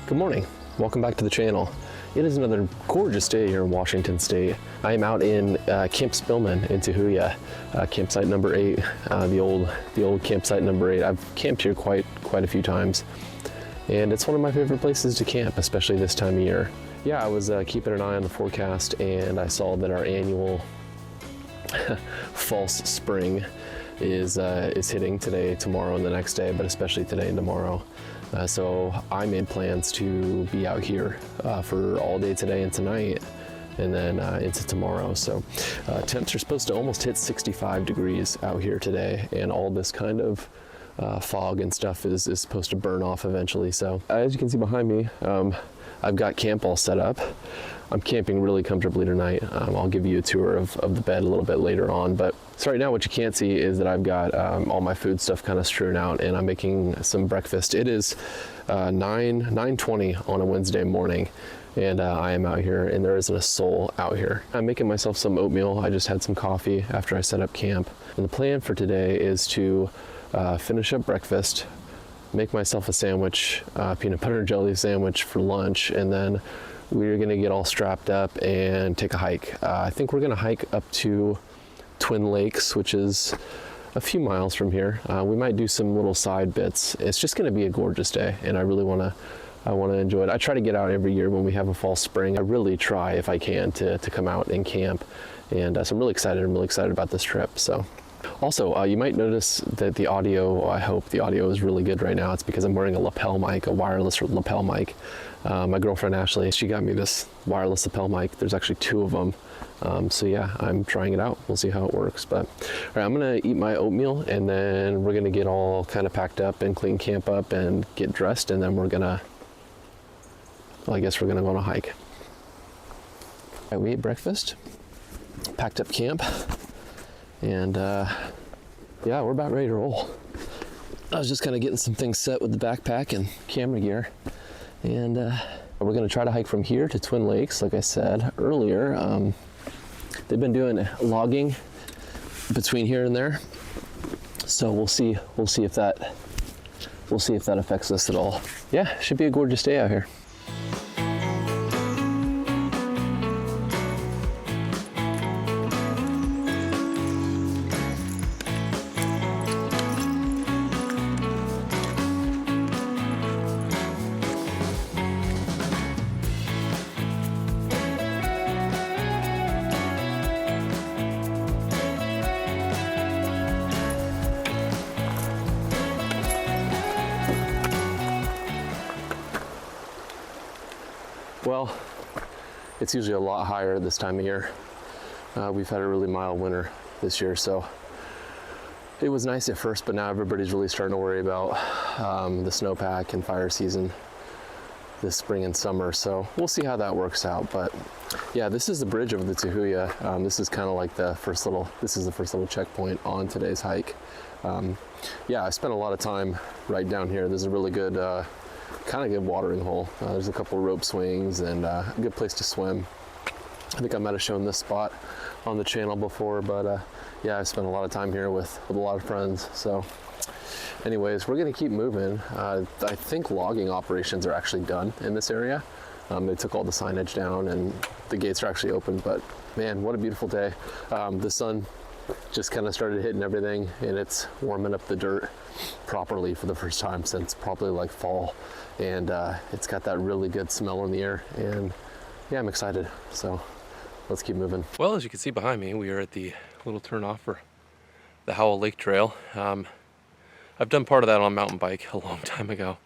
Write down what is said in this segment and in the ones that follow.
Good morning, welcome back to the channel. It is another gorgeous day here in Washington State. I am out in Camp Spillman in Tahuya, campsite number 8, the old campsite number 8. I've camped here quite a few times, and it's one of my favorite places to camp, especially this time of year. Yeah, I was keeping an eye on the forecast, and I saw that our annual false spring is hitting today, tomorrow, and the next day, but especially today and tomorrow. So I made plans to be out here for all day today and tonight, and then into tomorrow. So temps are supposed to almost hit 65 degrees out here today, and all this kind of fog and stuff is supposed to burn off eventually. So as you can see behind me, I've got camp all set up. I'm camping really comfortably tonight. I'll give you a tour of the bed a little bit later on, but so right now what you can't see is that I've got all my food stuff kind of strewn out, and I'm making some breakfast. It is 9:20 on a Wednesday morning, and I am out here, and there isn't a soul out here. I'm making myself some oatmeal. I just had some coffee after I set up camp, and the plan for today is to finish up breakfast, make myself a sandwich, peanut butter and jelly sandwich for lunch, and then we're gonna get all strapped up and take a hike. I think we're gonna hike up to Twin Lakes, which is a few miles from here. We might do some little side bits. It's just gonna be a gorgeous day, and I really wanna enjoy it. I try to get out every year when we have a fall spring. I really try, if I can, to come out and camp, and so I'm really excited. I'm really excited about this trip. So. Also, you might notice that the audio, I hope the audio is really good right now. It's because I'm wearing a lapel mic, a wireless lapel mic. My girlfriend Ashley, she got me this wireless lapel mic. There's actually 2 of them. So yeah, I'm trying it out. We'll see how it works. But all right, I'm gonna eat my oatmeal, and then we're gonna get all kind of packed up and clean camp up and get dressed, and then we're gonna, well, I guess we're gonna go on a hike. All right, we ate breakfast, packed up camp, and yeah, we're about ready to roll. I was just kind of getting some things set with the backpack and camera gear, and we're going to try to hike from here to Twin Lakes. Like I said earlier, they've been doing logging between here and there, so we'll see if that affects us at all. Yeah, should be a gorgeous day out here. Well, it's usually a lot higher this time of year. We've had a really mild winter this year, so it was nice at first, but now everybody's really starting to worry about the snowpack and fire season this spring and summer. So we'll see how that works out. But yeah, this is the bridge over the Tahuya. This is kind of like the first little checkpoint on today's hike. Yeah, I spent a lot of time right down here. There's a really good kind of good watering hole. There's a couple rope swings and a good place to swim. I think I might have shown this spot on the channel before, but yeah, I spent a lot of time here with a lot of friends. So anyways, we're gonna keep moving. I think logging operations are actually done in this area. They took all the signage down and the gates are actually open, but man, what a beautiful day. The sun just kind of started hitting everything, and it's warming up the dirt properly for the first time since probably like fall, and it's got that really good smell in the air, and yeah, I'm excited. So let's keep moving. Well, as you can see behind me, we are at the little turnoff for the Howell Lake Trail. I've done part of that on a mountain bike a long time ago,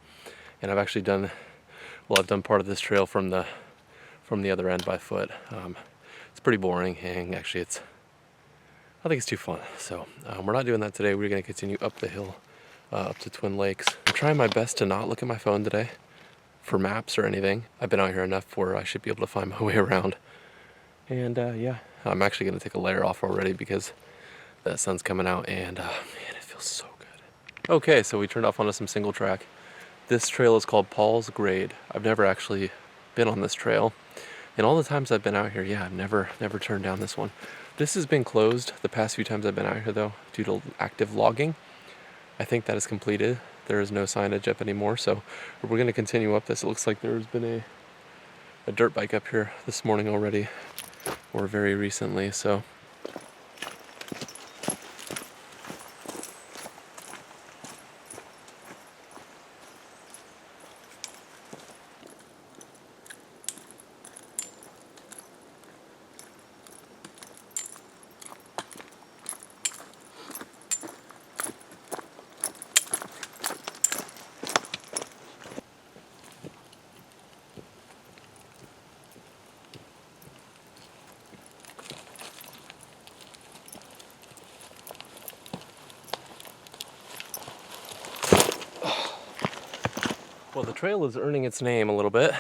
and I've actually done part of this trail from the other end by foot. It's pretty boring, and actually I think it's too fun. So we're not doing that today. We're going to continue up the hill up to Twin Lakes. I'm trying my best to not look at my phone today for maps or anything. I've been out here enough where I should be able to find my way around. And yeah, I'm actually going to take a layer off already because that sun's coming out, and man, it feels so good. Okay, so we turned off onto some single track. This trail is called Paul's Grade. I've never actually been on this trail, and all the times I've been out here, yeah, I've never turned down this one. This has been closed the past few times I've been out here though, due to active logging. I think that is completed. there is no signage up anymore, so we're going to continue up this. It looks like there's been a dirt bike up here this morning already, or very recently, so. Well, the trail is earning its name a little bit.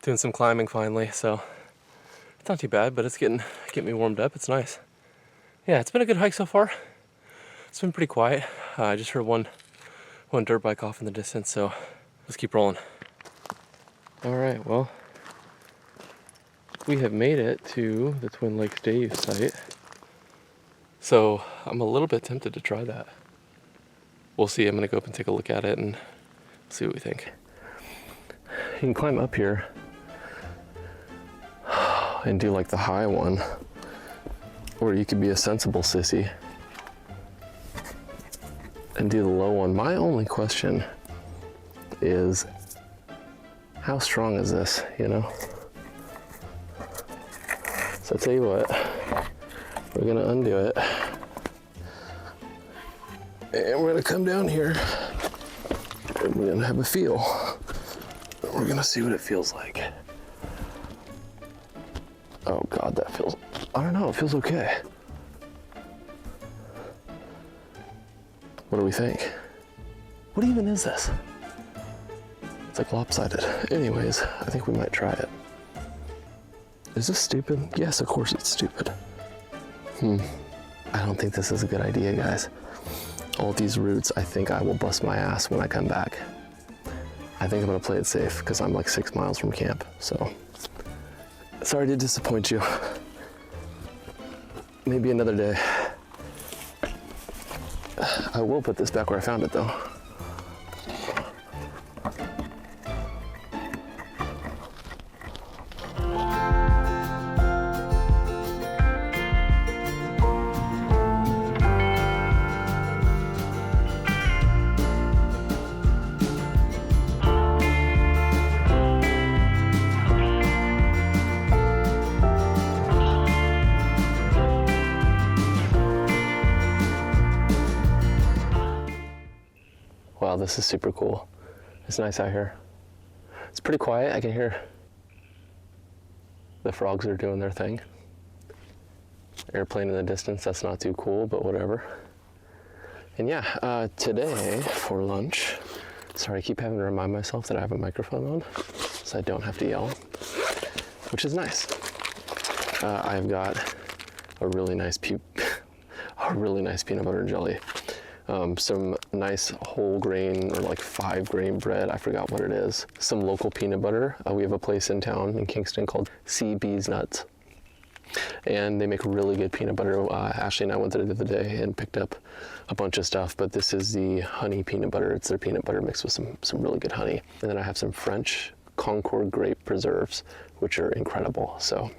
Doing some climbing finally, so it's not too bad, but it's getting me warmed up. It's nice. Yeah, it's been a good hike so far. It's been pretty quiet. I just heard one dirt bike off in the distance, so let's keep rolling. All right, well, we have made it to the Twin Lakes Day Use site. So I'm a little bit tempted to try that. We'll see. I'm gonna go up and take a look at it and see what we think. You can climb up here and do like the high one, or you could be a sensible sissy and do the low one. My only question is, how strong is this, you know? So I'll tell you what, we're gonna undo it and we're gonna come down here and we're gonna have a feel. We're gonna see what it feels like. Oh God, that feels, I don't know, it feels okay. What do we think? What even is this? It's like lopsided. Anyways, I think we might try it. Is this stupid? Yes, of course it's stupid. I don't think this is a good idea, guys. All these routes, I think I will bust my ass when I come back. I think I'm gonna play it safe because I'm like 6 miles from camp, so. Sorry to disappoint you. Maybe another day. I will put this back where I found it though. Wow, this is super cool. It's nice out here. It's pretty quiet. I can hear the frogs are doing their thing. Airplane in the distance, that's not too cool, but whatever. And yeah, today for lunch, sorry, I keep having to remind myself that I have a microphone on so I don't have to yell, which is nice. I've got a really nice peanut butter and jelly. Some nice whole grain or like 5 grain bread, I forgot what it is. Some local peanut butter. We have a place in town in Kingston called CB's Nuts. And they make really good peanut butter. Ashley and I went there the other day and picked up a bunch of stuff, but this is the honey peanut butter. It's their peanut butter mixed with some really good honey. And then I have some French Concord grape preserves, which are incredible. So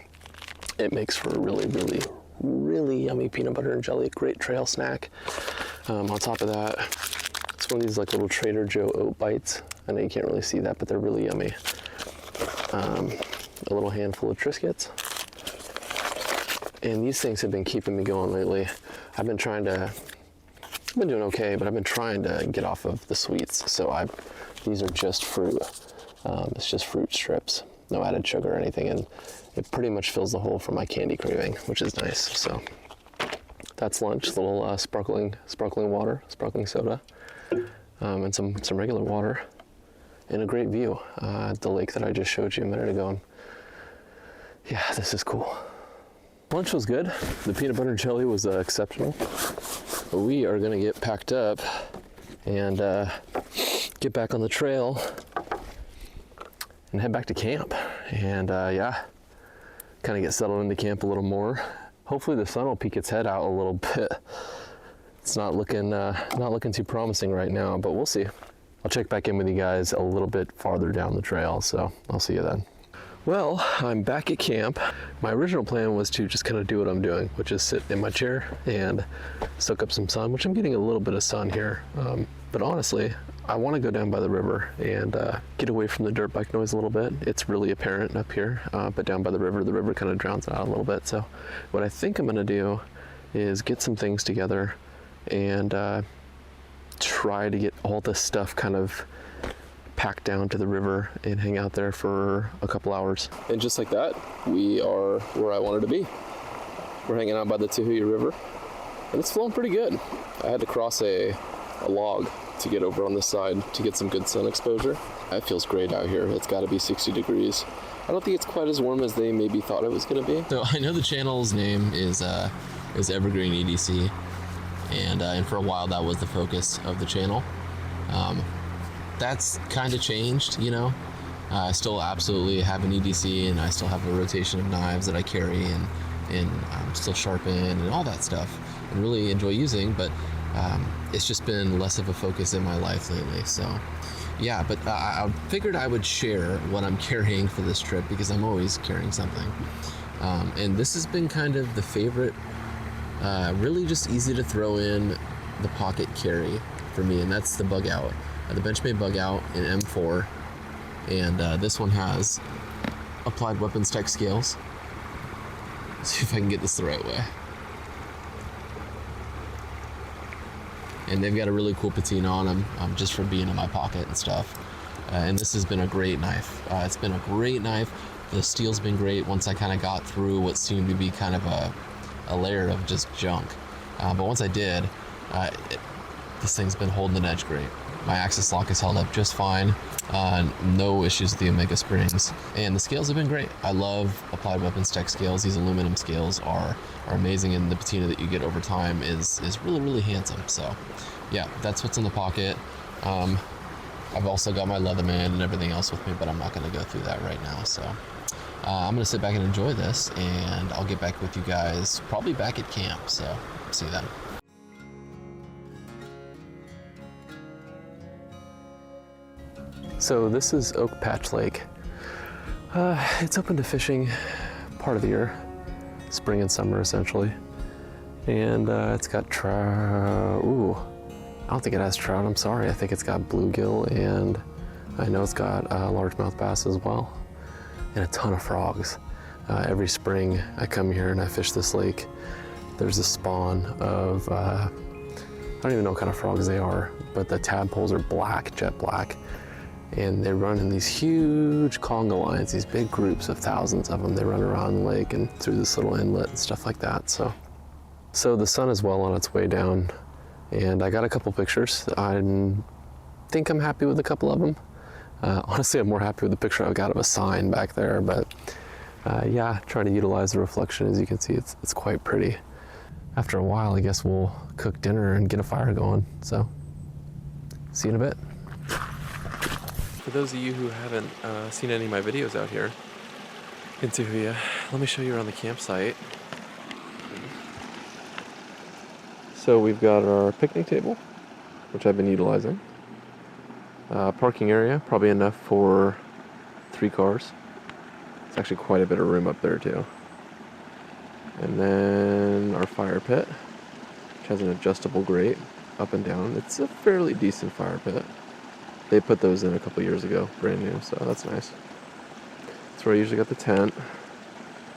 it makes for a really, really, really yummy peanut butter and jelly, great trail snack. On top of that, it's one of these like little Trader Joe oat bites. I know you can't really see that, but they're really yummy. A little handful of Triscuits. And these things have been keeping me going lately. I've been doing okay, but I've been trying to get off of the sweets. So these are just fruit. It's just fruit strips, no added sugar or anything. And it pretty much fills the hole for my candy craving, which is nice. So that's lunch, a little sparkling water, sparkling soda, and some regular water, and a great view. The lake that I just showed you a minute ago. And yeah, this is cool. Lunch was good. The peanut butter and jelly was exceptional. But we are gonna get packed up and get back on the trail and head back to camp. And yeah, kind of get settled into camp a little more. Hopefully the sun will peek its head out a little bit. It's not looking too promising right now, but we'll see. I'll check back in with you guys a little bit farther down the trail, so I'll see you then. Well, I'm back at camp. My original plan was to just kind of do what I'm doing, which is sit in my chair and soak up some sun, which I'm getting a little bit of sun here. But honestly, I want to go down by the river and get away from the dirt bike noise a little bit. It's really apparent up here, but down by the river kind of drowns it out a little bit. So what I think I'm going to do is get some things together and try to get all this stuff kind of packed down to the river and hang out there for a couple hours. And just like that, we are where I wanted to be. We're hanging out by the Tahuya River, and it's flowing pretty good. I had to cross a log to get over on this side to get some good sun exposure. It feels great out here. It's got to be 60 degrees. I don't think it's quite as warm as they maybe thought it was going to be. So I know the channel's name is Evergreen EDC, and for a while that was the focus of the channel. That's kind of changed, you know. I still absolutely have an EDC, and I still have a rotation of knives that I carry and still sharpen and all that stuff, and really enjoy using, but it's just been less of a focus in my life lately. So yeah, but I figured I would share what I'm carrying for this trip, because I'm always carrying something. And this has been kind of the favorite, really just easy to throw in the pocket carry for me, and that's the Bug Out. The Benchmade Bug Out in M4, and this one has Applied Weapons Tech scales. Let's see if I can get this the right way. And they've got a really cool patina on them, just from being in my pocket and stuff. And this has been a great knife. It's been a great knife. The steel's been great once I kind of got through what seemed to be kind of a layer of just junk. But once I did, this thing's been holding an edge great. My axis lock has held up just fine. No issues with the Omega springs. And the scales have been great. I love Applied Weapons Tech scales. These aluminum scales are amazing, and the patina that you get over time is really, really handsome. So yeah, that's what's in the pocket. I've also got my Leatherman and everything else with me, but I'm not gonna go through that right now. So I'm gonna sit back and enjoy this, and I'll get back with you guys probably back at camp. So see you then. So this is Oak Patch Lake. It's open to fishing part of the year, spring and summer essentially. And it's got trout. Ooh, I don't think it has trout, I'm sorry. I think it's got bluegill, and I know it's got largemouth bass as well, and a ton of frogs. Every spring I come here and I fish this lake. There's a spawn of, I don't even know what kind of frogs they are, but the tadpoles are black, jet black. And they run in these huge conga lines, these big groups of thousands of them. They run around the lake and through this little inlet and stuff like that. So the sun is well on its way down, and I got a couple pictures. I think I'm happy with a couple of them. Honestly, I'm more happy with the picture I got of a sign back there, but yeah, trying to utilize the reflection. As you can see, it's quite pretty. After a while, I guess we'll cook dinner and get a fire going. So see you in a bit. For those of you who haven't seen any of my videos out here in Tahuya, let me show you around the campsite. So we've got our picnic table, which I've been utilizing. Parking area, probably enough for 3 cars. It's actually quite a bit of room up there too. And then our fire pit, which has an adjustable grate up and down. It's a fairly decent fire pit. They put those in a couple years ago, brand new, so that's nice. That's where I usually got the tent.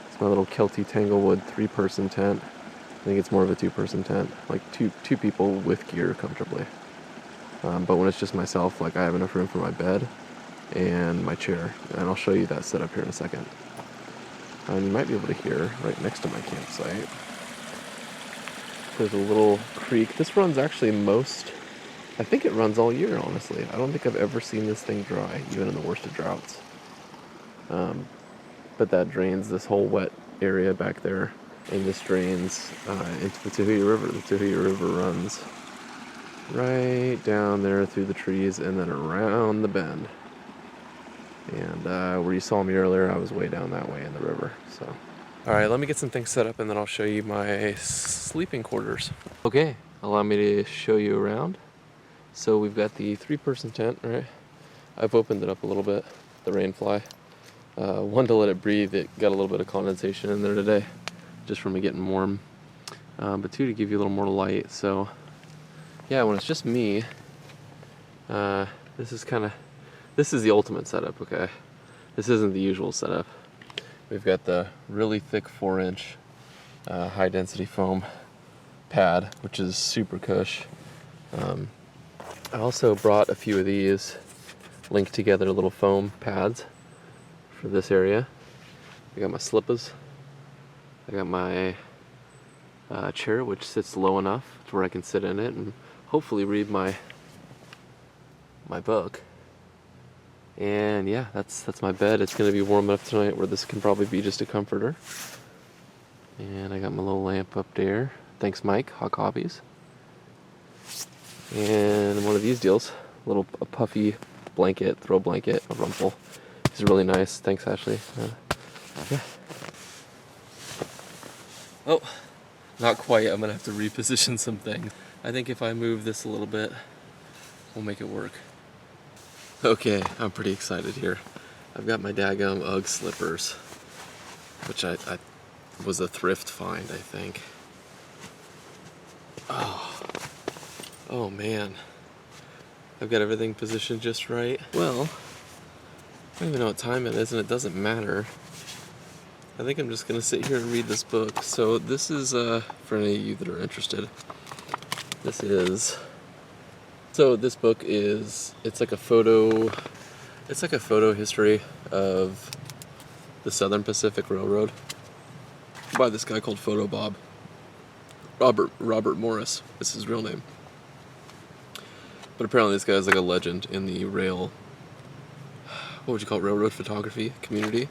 It's my little Kelty Tanglewood 3-person tent. I think it's more of a 2-person tent, like two people with gear comfortably. But when it's just myself, like I have enough room for my bed and my chair, and I'll show you that setup here in a second. And you might be able to hear right next to my campsite, there's a little creek. This runs actually I think it runs all year, honestly. I don't think I've ever seen this thing dry, even in the worst of droughts. But that drains this whole wet area back there, and this drains into the Tahuya River. The Tahuya River runs right down there through the trees and then around the bend. And where you saw me earlier, I was way down that way in the river. So, all right, let me get some things set up, and then I'll show you my sleeping quarters. Okay, allow me to show you around. So we've got the 3-person tent, right? I've opened it up a little bit, the rainfly. One, to let it breathe. It got a little bit of condensation in there today, just from it getting warm. But 2, to give you a little more light. So yeah, when it's just me, this is the ultimate setup, okay? This isn't the usual setup. We've got the really thick 4-inch high density foam pad, which is super cush. I also brought a few of these linked together little foam pads for this area. I got my slippers. I got my chair, which sits low enough to where I can sit in it and hopefully read my book. And yeah, that's my bed. It's gonna be warm enough tonight where this can probably be just a comforter. And I got my little lamp up there. Thanks, Mike, Hot Coffees. And one of these deals, a puffy blanket, throw blanket, a rumple. These are really nice. Thanks, Ashley. Yeah. Oh, not quite. I'm gonna have to reposition some things. I think if I move this a little bit, we'll make it work. Okay, I'm pretty excited here. I've got my daggum Ugg slippers, which I was a thrift find, I think. Oh man. I've got everything positioned just right. Well, I don't even know what time it is, and it doesn't matter. I think I'm just gonna sit here and read this book. So this is, for any of you that are interested, this book is, it's like a photo history of the Southern Pacific Railroad by this guy called Photo Bob. Robert Morris is his real name. But apparently this guy is like a legend in the railroad photography community.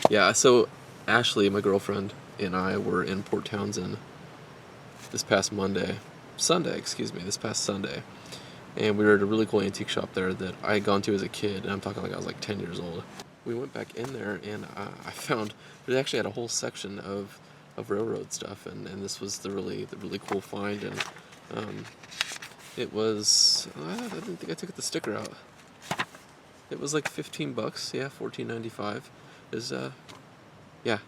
Yeah, so Ashley, my girlfriend, and I were in Port Townsend this past Sunday. And we were at a really cool antique shop there that I had gone to as a kid, and I'm talking like I was like 10 years old. We went back in there, and I found it actually had a whole section of railroad stuff, and this was the really cool find. And it was, I didn't think I took the sticker out. It was like $15, yeah, $14.95. Is yeah,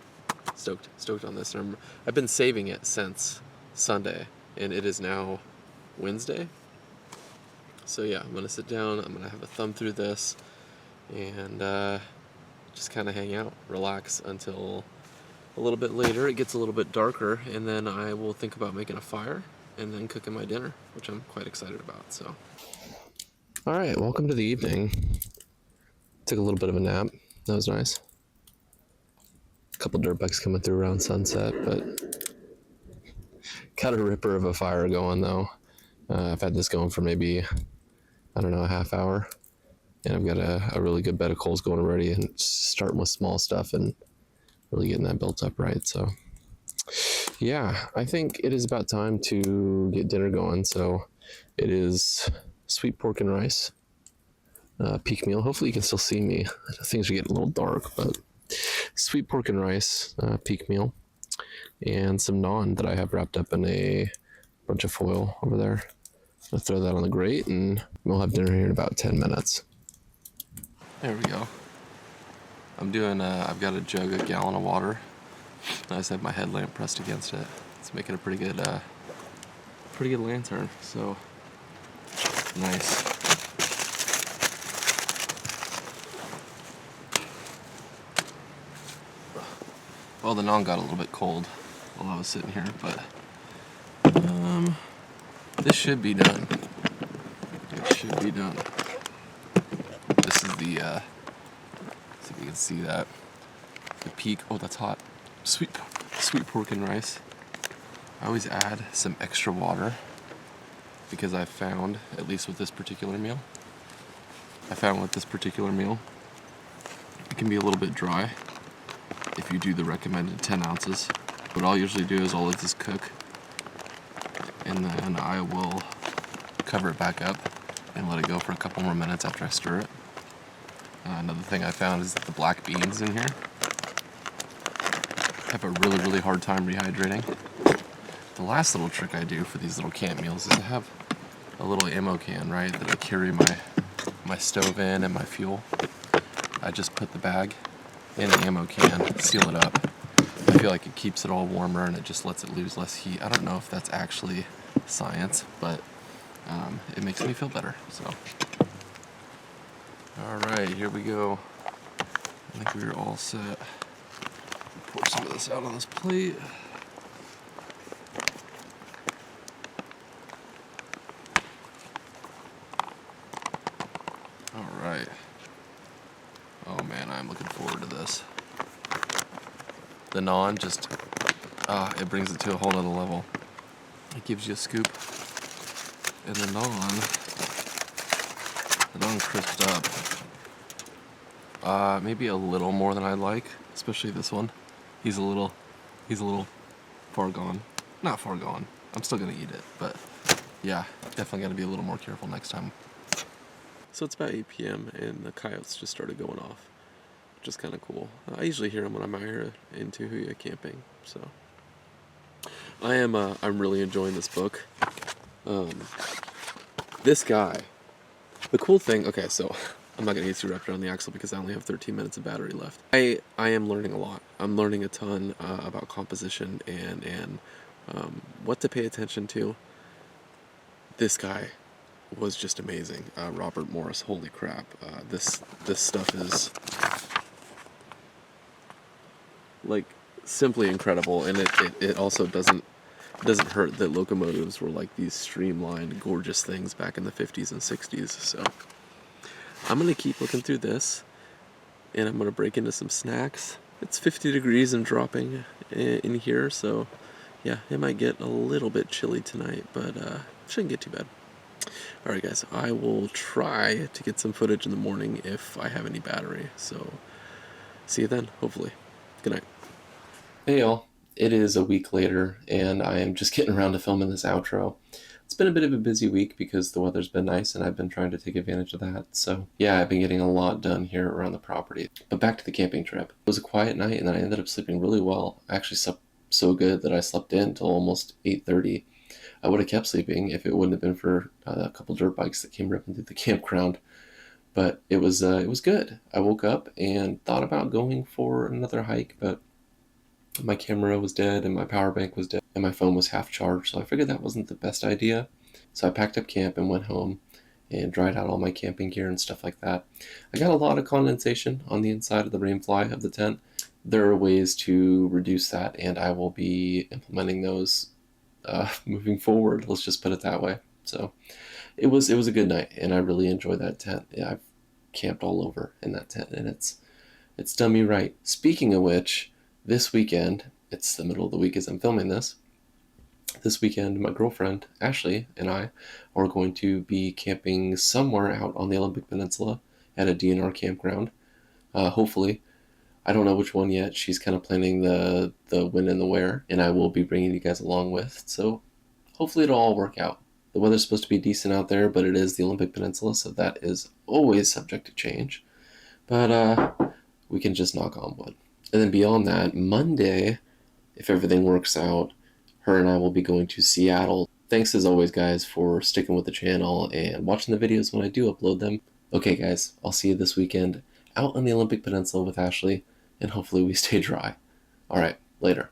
stoked on this. And I've been saving it since Sunday, and it is now Wednesday. So yeah, I'm gonna sit down, I'm gonna have a thumb through this, and just kind of hang out, relax until a little bit later. It gets a little bit darker, and then I will think about making a fire and then cooking my dinner, which I'm quite excited about. So, all right, welcome to the evening. Took a little bit of a nap. That was nice. A couple dirt bikes coming through around sunset, but got a ripper of a fire going though. I've had this going for maybe, I don't know, a half hour, and I've got a really good bed of coals going already, and starting with small stuff and really getting that built up right. So yeah, I think it is about time to get dinner going. So it is sweet pork and rice, peak meal. Hopefully you can still see me. Things are getting a little dark, but sweet pork and rice, peak meal, and some naan that I have wrapped up in a bunch of foil over there. I'll throw that on the grate, and we'll have dinner here in about 10 minutes. There we go. I'm doing, I've got a jug, a gallon of water. I just have my headlamp pressed against it. It's making a pretty good lantern, so nice. Well, the naan got a little bit cold while I was sitting here, but this should be done. It should be done. This is the, see if you can see that. The peak, oh that's hot. Sweet pork and rice. I always add some extra water because I found, at least with this particular meal, it can be a little bit dry if you do the recommended 10 ounces. What I'll usually do is I'll let this cook, and then I will cover it back up and let it go for a couple more minutes after I stir it. Another thing I found is that the black beans in here have a really hard time rehydrating. the last little trick I do for these little camp meals is I have a little ammo can, right, that I carry my stove in and my fuel. I just put the bag in an ammo can, seal it up. I feel like it keeps it all warmer and it just lets it lose less heat. I don't know if that's actually science, but it makes me feel better. So, all right, here we go. I think we're all set. Pour some of this out on this plate. All right. Oh man, I'm looking forward to this. The naan just, it brings it to a whole nother level. It gives you a scoop, and the naan crisped up. Maybe a little more than I'd like, especially this one. He's a little far gone. Not far gone. I'm still gonna eat it, but yeah, definitely gotta be a little more careful next time. So it's about 8 p.m. and the coyotes just started going off, which is kind of cool. I usually hear them when I'm out here in Tahuya camping, so I'm really enjoying this book. This guy, the cool thing, okay, so I'm not gonna get too wrapped around the axle because I only have 13 minutes of battery left. I am learning a lot. I'm learning a ton about composition and what to pay attention to. This guy was just amazing. Robert Morris, holy crap. This stuff is like simply incredible, and it also doesn't hurt that locomotives were like these streamlined, gorgeous things back in the 50s and 60s. So I'm gonna keep looking through this, and I'm gonna break into some snacks. It's 50 degrees and dropping in here, so yeah, it might get a little bit chilly tonight, but shouldn't get too bad. Alright guys, I will try to get some footage in the morning if I have any battery, so see you then, hopefully. Good night. Hey y'all, it is a week later, and I am just getting around to filming this outro. It's been a bit of a busy week because the weather's been nice and I've been trying to take advantage of that, so yeah, I've been getting a lot done here around the property. But back to the camping trip. It was a quiet night and then I ended up sleeping really well. I actually slept so good that I slept in until almost 8:30. I would have kept sleeping if it wouldn't have been for a couple dirt bikes that came ripping through the campground. But it was good. I woke up and thought about going for another hike, but my camera was dead and my power bank was dead and my phone was half charged, so I figured that wasn't the best idea. So I packed up camp and went home and dried out all my camping gear and stuff like that. I got a lot of condensation on the inside of the rainfly of the tent. There are ways to reduce that, and I will be implementing those moving forward, let's just put it that way. So it was a good night, and I really enjoyed that tent. Yeah, I've camped all over in that tent, and it's done me right. Speaking of which, this weekend, it's the middle of the week as I'm filming this. This weekend, my girlfriend Ashley and I are going to be camping somewhere out on the Olympic Peninsula at a DNR campground. Hopefully. I don't know which one yet. She's kind of planning the when and the where, and I will be bringing you guys along with. So hopefully it'll all work out. The weather's supposed to be decent out there, but it is the Olympic Peninsula, so that is always subject to change. But we can just knock on wood. And then beyond that, Monday, if everything works out, her and I will be going to Seattle. Thanks as always, guys, for sticking with the channel and watching the videos when I do upload them. Okay, guys, I'll see you this weekend out on the Olympic Peninsula with Ashley, and hopefully we stay dry. All right, later.